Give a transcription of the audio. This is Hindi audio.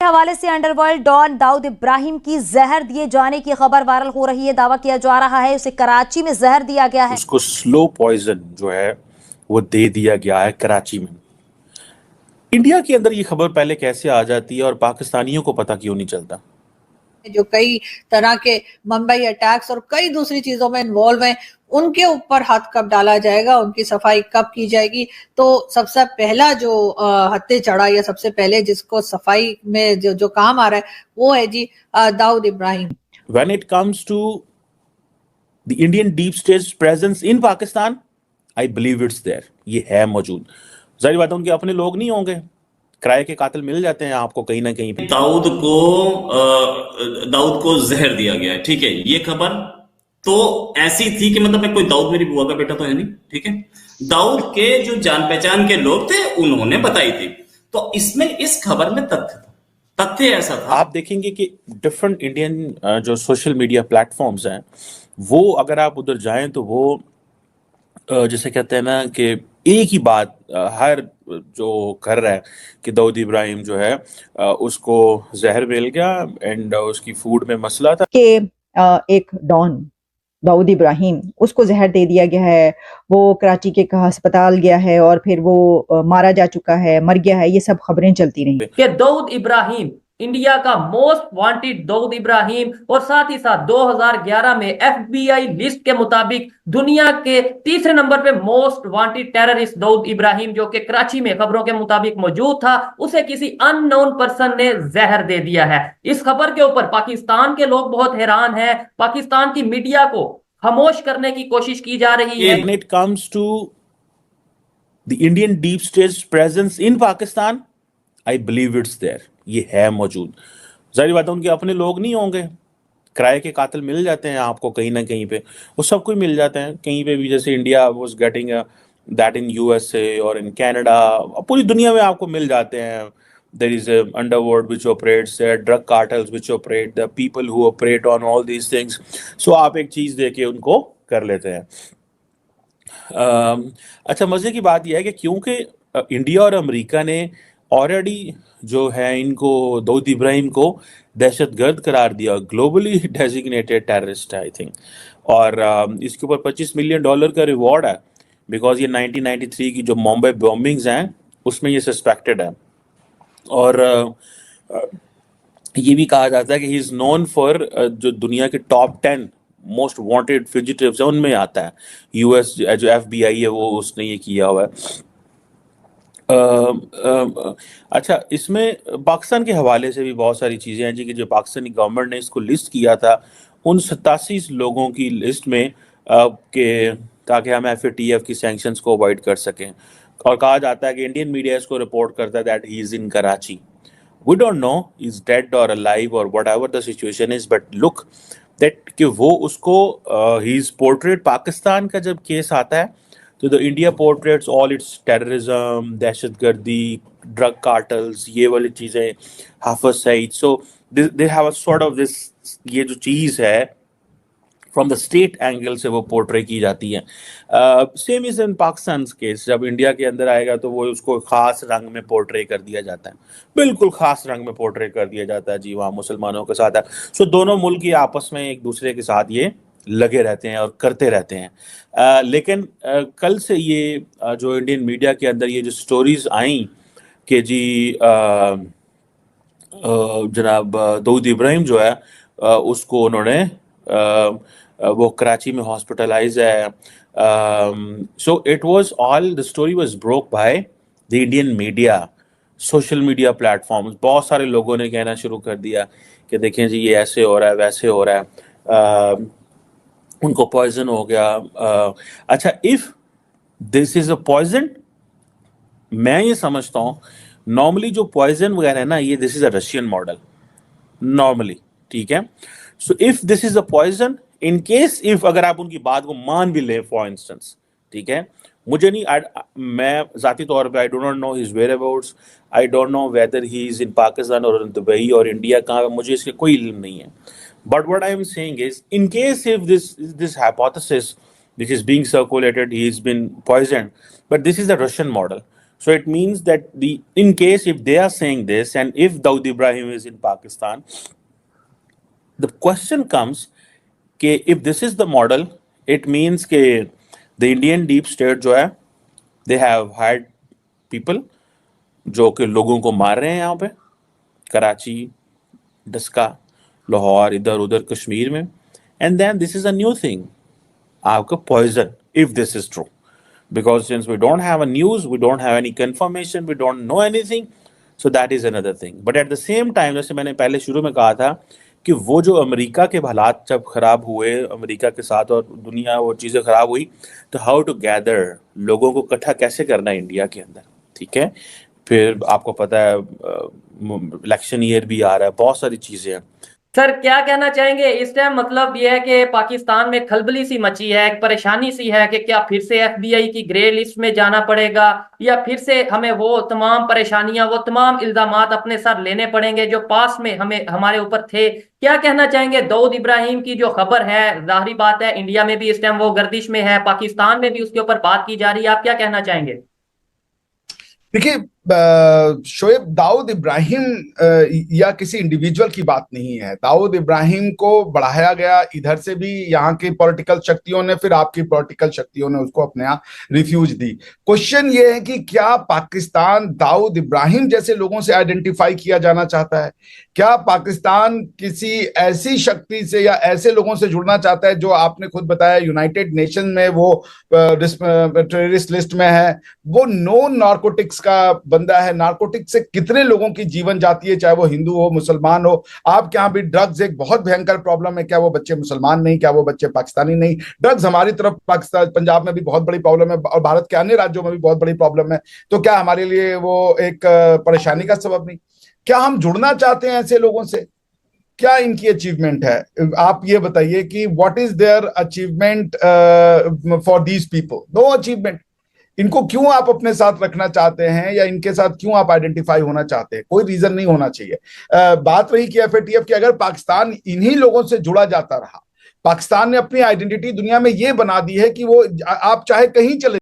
हवाले से अंडरवर्ल्ड डॉन दाऊद इब्राहिम की जहर दिए जाने की खबर वायरल हो रही है। दावा किया जा रहा है उसे कराची में जहर दिया गया है। उसको स्लो पॉइजन जो है वो दे दिया गया है कराची में। इंडिया के अंदर ये खबर पहले कैसे आ जाती है और पाकिस्तानियों को पता क्यों नहीं चलता? जो कई तरह के मुंबई अटैक्स और कई दूसरी चीजों में इन्वॉल्व हैं, उनके ऊपर हाथ कब डाला जाएगा, उनकी सफाई कब की जाएगी? तो सबसे पहला जो हत्थे चढ़ा या सबसे पहले जिसको सफाई में जो काम आ रहा है वो है जी Dawood Ibrahim. When it comes to the Indian deep state's presence in Pakistan, I believe it's there. ये है मौजूद। जाहिर बात है उनके अपने लोग नहीं होंगे, किराए के कातिल मिल जाते हैं आपको कहीं ना कहीं पे। दाऊद को जहर दिया गया है, ठीक है। ये खबर तो ऐसी थी कि मतलब कोई दाऊद मेरी बुआ का बेटा तो है नहीं, ठीक है। दाऊद के जो जान पहचान के लोग थे उन्होंने बताई थी, तो इसमें इस खबर में तथ्य ऐसा था। आप देखेंगे कि डिफरेंट इंडियन जो सोशल मीडिया प्लेटफॉर्म्स हैं वो अगर आप उधर जाएं तो वो जैसे कहते हैं ना कि एक ही बात हर जो कर रहा है कि दाऊद इब्राहिम जो है उसको जहर मिल गया एंड उसकी फूड में मसला था कि एक डॉन दाऊद इब्राहिम उसको जहर दे दिया गया है, वो कराची के अस्पताल गया है और फिर वो मारा जा चुका है, मर गया है। ये सब खबरें चलती रही कि दाऊद इब्राहिम इंडिया का मोस्ट वांटेड दाऊद इब्राहिम और साथ ही साथ 2011 में एफबीआई लिस्ट के मुताबिक दुनिया के तीसरे नंबर पे most wanted terrorist Dawood Ibrahim जो कि कराची में खबरों के मुताबिक मौजूद था, उसे किसी अननोन पर्सन ने जहर दे दिया है। इस खबर के ऊपर पाकिस्तान के लोग बहुत हैरान हैं। पाकिस्तान की मीडिया को खामोश करने की कोशिश की जा रही है। When it comes to the Indian deep state's presence in Pakistan, I believe it's there. ये है मौजूद। जाहिर बात है उनके अपने लोग नहीं होंगे, किराए के कातिल मिल जाते हैं आपको कहीं ना कहीं पे, वो सब कोई मिल जाते हैं कहीं पे भी। जैसे India was getting that in USA और इन कनाडा, पूरी दुनिया में आपको मिल जाते हैं। there is a underworld which operates, there are drug cartels which operate, there are people who operate on all these things. So आप एक चीज देके उनको कर लेते हैं। अच्छा, मजे की बात यह है कि क्योंकि इंडिया और अमेरिका ने ऑलरेडी जो है इनको दाऊद इब्राहिम को दहशतगर्द करार दिया, globally designated terrorist I think, और इसके ऊपर $25 मिलियन का रिवॉर्ड है बिकॉज ये 1993 की जो मुंबई बॉम्बिंग्स हैं उसमें ये सस्पेक्टेड है। और ये भी कहा जाता है कि ही इज नोन फॉर जो दुनिया के टॉप 10 मोस्ट वांटेड फ्यूजिटिव्स है उनमें आता है। यूएस जो एफबीआई है वो उसने ये किया हुआ है। अच्छा, इसमें पाकिस्तान के हवाले से भी बहुत सारी चीज़ें हैं जी कि जो पाकिस्तानी गवर्नमेंट ने इसको लिस्ट किया था उन 87 लोगों की लिस्ट में के ताकि हम FATF की सैंक्शंस को अवॉइड कर सकें। और कहा जाता है कि इंडियन मीडिया इसको रिपोर्ट करता है that he is in Karachi. We don't know is dead और अलाइव और whatever the situation is, but look that कि वो उसको ही इज पोर्ट्रेट। पाकिस्तान का जब केस आता है तो the India portraits all its terrorism, दहशतगर्दी, ड्रग कार्टल्स, ये वाली चीज़ें, Hafiz Saeed. So they have a sort of this, ये जो चीज़ है फ्रॉम द स्टेट एंगल से वो पोर्ट्रे की जाती है। Same is in Pakistan case, जब इंडिया के अंदर आएगा तो वो उसको खास रंग में पोर्ट्रे कर दिया जाता है, बिल्कुल खास रंग में पोर्ट्रे कर दिया जाता है जी, वहाँ मुसलमानों के साथ है। सो दोनों मुल्क ही आपस में एक दूसरे के साथ ये लगे रहते हैं और करते रहते हैं। लेकिन कल से ये जो इंडियन मीडिया के अंदर ये जो स्टोरीज आई कि जी जनाब दाऊद इब्राहिम जो है उसको उन्होंने वो कराची में हॉस्पिटलाइज है। So it was all the story was broke by the Indian media, social media platforms. बहुत सारे लोगों ने कहना शुरू कर दिया कि देखें जी ये ऐसे हो रहा है, वैसे हो रहा है, उनको पॉइजन हो गया। अच्छा, if this is a poison, मैं ये समझता हूँ नॉर्मली जो पॉइजन वगैरह है ना, ये this is a Russian model normally, ठीक है। So if this is a poison, in case if अगर आप उनकी बात को मान भी लें फॉर इंस्टेंस, ठीक है, मुझे नहीं, मैं जाती तौर पे I do not know his whereabouts, I don't know whether he is in Pakistan और इन दुबई और इंडिया कहाँ, मुझे इसके कोई इल्म नहीं है। But what I am saying is in case if this hypothesis which is being circulated, he has been poisoned, but this is the Russian model. So it means that in case if they are saying this, and if Dawood Ibrahim is in Pakistan, the question comes कि if this is the model, it means कि the Indian deep state जो है, they have hired people जो कि लोगों को मार रहे हैं यहाँ पे, कराची, डस्का, लाहौर, इधर उधर कश्मीर में, and then this is a new thing, आपका poison, if this is true, because since we don't have a news, we don't have any confirmation, we don't know anything, so that is another thing. But at the same time, जैसे मैंने पहले शुरू में कहा था कि वो जो अमेरिका के हालात जब खराब हुए अमेरिका के साथ और दुनिया वो चीज़ें खराब हुई, तो हाउ टू गैदर, लोगों को इकट्ठा कैसे करना है इंडिया के अंदर, ठीक है। फिर आपको पता है इलेक्शन ईयर भी आ रहा है, बहुत सारी चीज़ें हैं। सर क्या कहना चाहेंगे इस टाइम, मतलब ये है कि पाकिस्तान में खलबली सी मची है, एक परेशानी सी है कि क्या फिर से FBI की ग्रे लिस्ट में जाना पड़ेगा, या फिर से हमें वो तमाम परेशानियां, वो तमाम इल्जामात अपने साथ लेने पड़ेंगे जो पास में हमारे ऊपर थे। क्या कहना चाहेंगे दाऊद इब्राहिम की जो खबर है, जाहिर बात है इंडिया में भी इस टाइम वो गर्दिश में है, पाकिस्तान में भी उसके ऊपर बात की जा रही है, आप क्या कहना चाहेंगे? देखिए, शोएब, दाऊद इब्राहिम या किसी इंडिविजुअल की बात नहीं है। दाऊद इब्राहिम को बढ़ाया गया, इधर से भी यहाँ की पॉलिटिकल शक्तियों ने, फिर आपकी पॉलिटिकल शक्तियों ने उसको अपने यहाँ रिफ्यूज दी। क्वेश्चन ये है कि क्या पाकिस्तान दाऊद इब्राहिम जैसे लोगों से आइडेंटिफाई किया जाना चाहता है? क्या पाकिस्तान किसी ऐसी शक्ति से या ऐसे लोगों से जुड़ना चाहता है जो आपने खुद बताया यूनाइटेड नेशन में वो टेररिस्ट लिस्ट में है, वो नॉन नार्कोटिक्स का बंदा है। नार्कोटिक्स से कितने लोगों की जीवन जाती है, चाहे वो हिंदू हो, मुसलमान हो। आपके यहाँ भी ड्रग्स एक बहुत भयंकर प्रॉब्लम है। क्या वो बच्चे मुसलमान नहीं? क्या वो बच्चे पाकिस्तानी नहीं? ड्रग्स हमारी तरफ पाकिस्तान, पंजाब में भी बहुत बड़ी प्रॉब्लम है और भारत के अन्य राज्यों में भी बहुत बड़ी प्रॉब्लम है। तो क्या हमारे लिए वो एक परेशानी का सबब नहीं? क्या हम जुड़ना चाहते हैं ऐसे लोगों से? क्या इनकी अचीवमेंट है? आप ये बताइए कि what is their achievement for these people? No achievement. इनको क्यों आप अपने साथ रखना चाहते हैं, या इनके साथ क्यों आप आइडेंटिफाई होना चाहते हैं? कोई रीजन नहीं होना चाहिए। बात रही कि FATF की, अगर पाकिस्तान इन्हीं लोगों से जुड़ा जाता रहा, पाकिस्तान ने अपनी आइडेंटिटी दुनिया में ये बना दी है कि वो आप चाहे कहीं चले